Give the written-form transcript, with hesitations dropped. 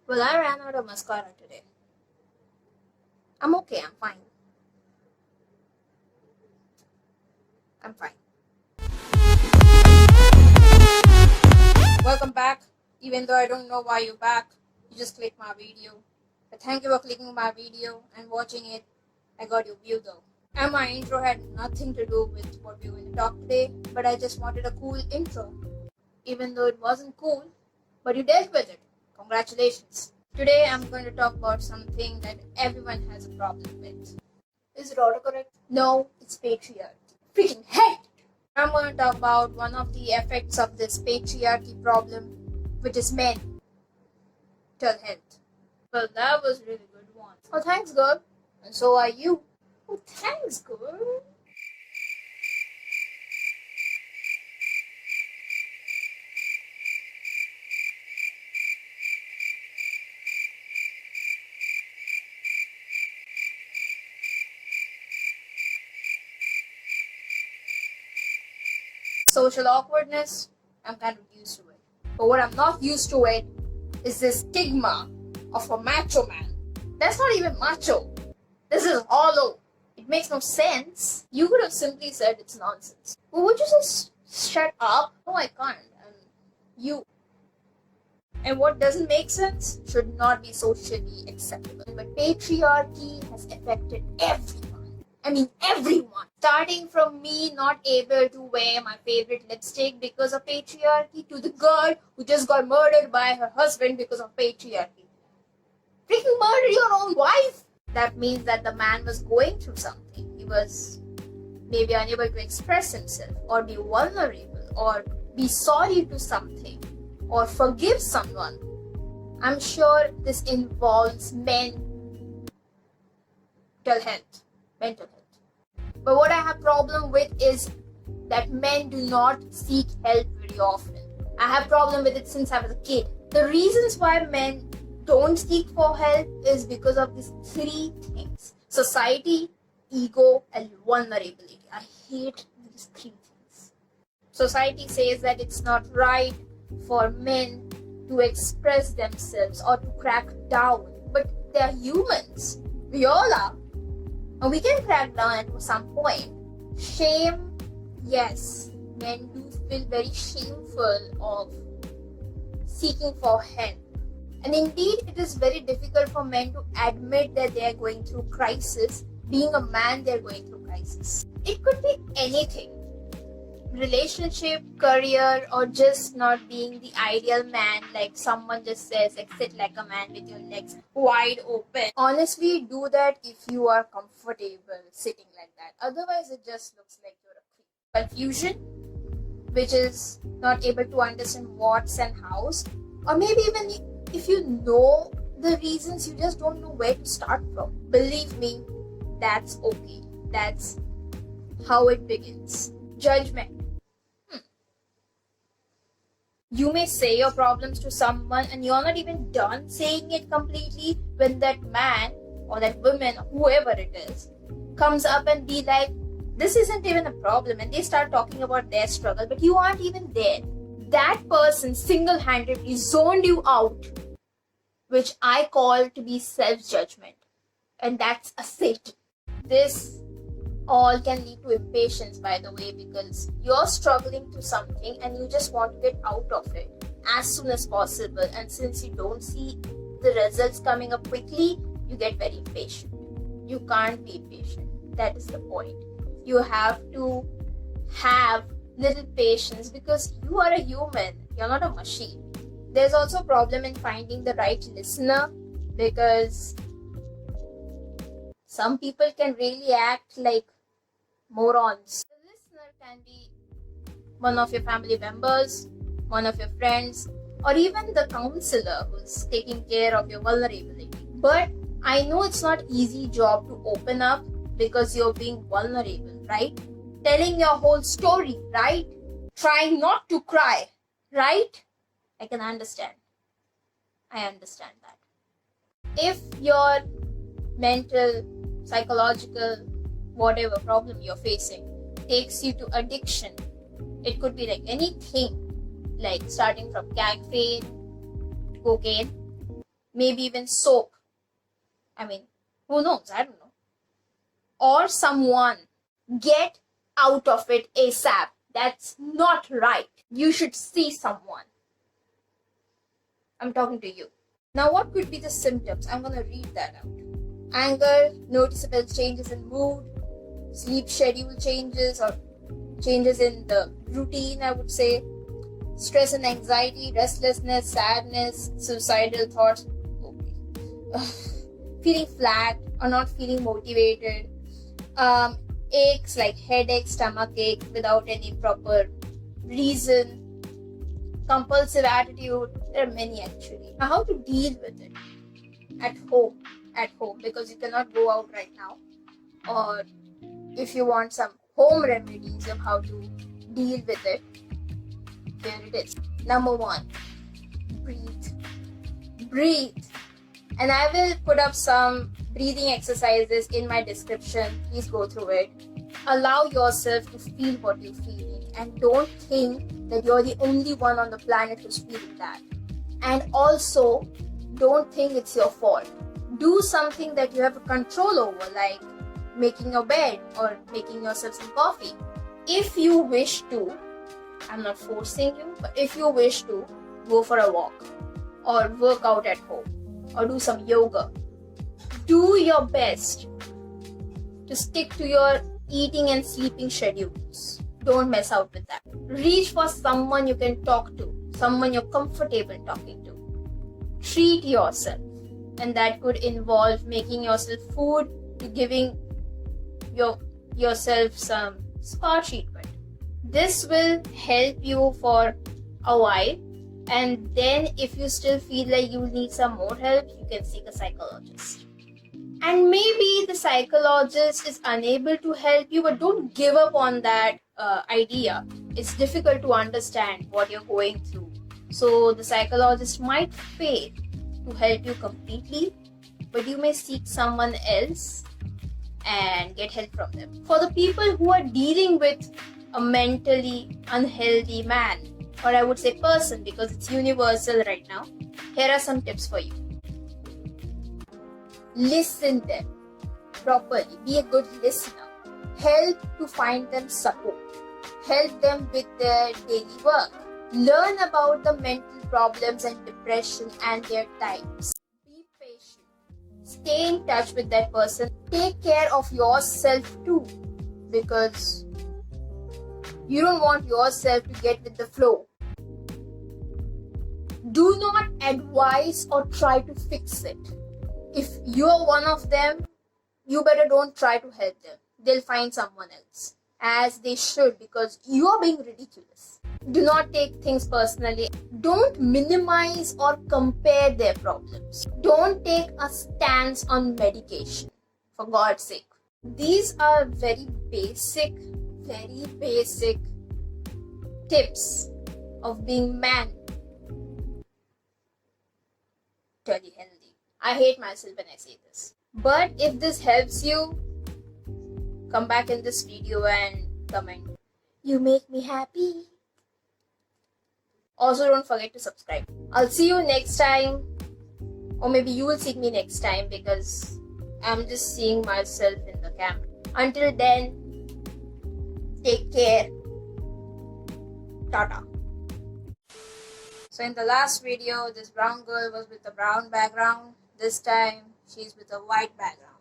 Well, I ran out of mascara today. I'm okay, I'm fine. I'm fine. Welcome back. Even though I don't know why you're back, you just clicked my video. But thank you for clicking my video and watching it. I got your view though. And my intro had nothing to do with what we're going to talk today, but I just wanted a cool intro. Even though it wasn't cool, but you dealt with it. Congratulations. Today I'm going to talk about something that everyone has a problem with. Is it autocorrect? No, it's patriarchy. Freaking hate it! I'm going to talk about one of the effects of this patriarchy problem, which is mental health. Well, that was a really good one. Oh, thanks, girl. And so are you. Oh, thanks, girl. Social awkwardness, I'm kind of used to it. But what I'm not used to it is this stigma of a macho man. That's not even macho. This is hollow. It makes no sense. You could have simply said it's nonsense. But would you just shut up? No, I can't. You. And what doesn't make sense should not be socially acceptable. But patriarchy has affected everyone. I mean everyone. Starting from me not able to wear my favorite lipstick because of patriarchy to the girl who just got murdered by her husband because of patriarchy. Freaking murder your own wife! That means that the man was going through something. He was maybe unable to express himself or be vulnerable or be sorry to something or forgive someone. I'm sure this involves mental health. But what I have problem with is that men do not seek help very often. I have problem with it since I was a kid. The reasons why men don't seek for help is because of these three things: society, ego, and vulnerability. I hate these three things. Society says that it's not right for men to express themselves or to crack down, but they're humans. We all are. And we can crack down at some point. Shame, yes, men do feel very shameful of seeking for help. And indeed, it is very difficult for men to admit that they are going through crisis. Being a man, they are going through crisis. It could be anything. Relationship, career, or just not being the ideal man, like someone just says, like sit like a man with your legs wide open. Honestly, do that if you are comfortable sitting like that. Otherwise, it just looks like you're a creep. Confusion, which is not able to understand what's and how's, or maybe even if you know the reasons, you just don't know where to start from. Believe me, that's okay. That's how it begins. Judgment. You may say your problems to someone and you're not even done saying it completely when that man or that woman, whoever it is, comes up and be like, this isn't even a problem, and they start talking about their struggle, but you aren't even there. That person single-handedly zoned you out, which I call to be self-judgment. And that's a Satan. This all can lead to impatience, by the way, because you're struggling through something and you just want to get out of it as soon as possible. And since you don't see the results coming up quickly, you get very impatient. You can't be impatient. That is the point. You have to have little patience because you are a human. You're not a machine. There's also a problem in finding the right listener because some people can really act like morons. The listener can be one of your family members, one of your friends, or even the counselor who's taking care of your vulnerability. But I know it's not easy job to open up because you're being vulnerable, right? Telling your whole story, right? Trying not to cry, right? I can understand. I understand that. If your mental, psychological, whatever problem you're facing takes you to addiction, it could be like anything, like starting from caffeine, cocaine, maybe even soap. I mean, who knows? I don't know. Or someone. Get out of it ASAP. That's not right. You should see someone. I'm talking to you. Now, what could be the symptoms? I'm gonna read that out. Anger, noticeable changes in mood, sleep schedule changes or changes in the routine, I would say, stress and anxiety, restlessness, sadness, suicidal thoughts, feeling flat or not feeling motivated, aches like headache, stomach ache without any proper reason, compulsive attitude. There are many actually. Now, how to deal with it at home, because you cannot go out right now, or if you want some home remedies of how to deal with it, here it is. Number 1, breathe. And I will put up some breathing exercises in my description. Please go through it. Allow yourself to feel what you're feeling, and don't think that you're the only one on the planet who's feeling that. And also, don't think it's your fault. Do something that you have control over, like making your bed or making yourself some coffee. If you wish to, I'm not forcing you, but if you wish to, go for a walk or work out at home or do some yoga. Do your best to stick to your eating and sleeping schedules. Don't mess out with that. Reach for someone you can talk to, someone you're comfortable talking to. Treat yourself, and that could involve making yourself food, giving yourself some spa treatment. This will help you for a while, and then if you still feel like you need some more help, you can seek a psychologist. And maybe the psychologist is unable to help you, but don't give up on that idea. It's difficult to understand what you're going through. So the psychologist might fail to help you completely, but you may seek someone else and get help from them. For the people who are dealing with a mentally unhealthy man, or I would say person, because it's universal right now, here are some tips for you. Listen them properly. Be a good listener. Help to find them support. Help them with their daily work. Learn about the mental problems and depression and their types. Be patient. Stay in touch with that person. Take care of yourself too, because you don't want yourself to get with the flow. Do not advise or try to fix it. If you're one of them, you better don't try to help them. They'll find someone else, as they should, because you're being ridiculous. Do not take things personally. Don't minimize or compare their problems. Don't take a stance on medication, for God's sake. These are very basic tips of being mentally healthy. I hate myself when I say this. But if this helps you, come back in this video and comment. You make me happy. Also, don't forget to subscribe. I'll see you next time. Or maybe you will see me next time, because I'm just seeing myself in the camera. Until then, take care. Tata. So in the last video, this brown girl was with a brown background. This time, she's with a white background.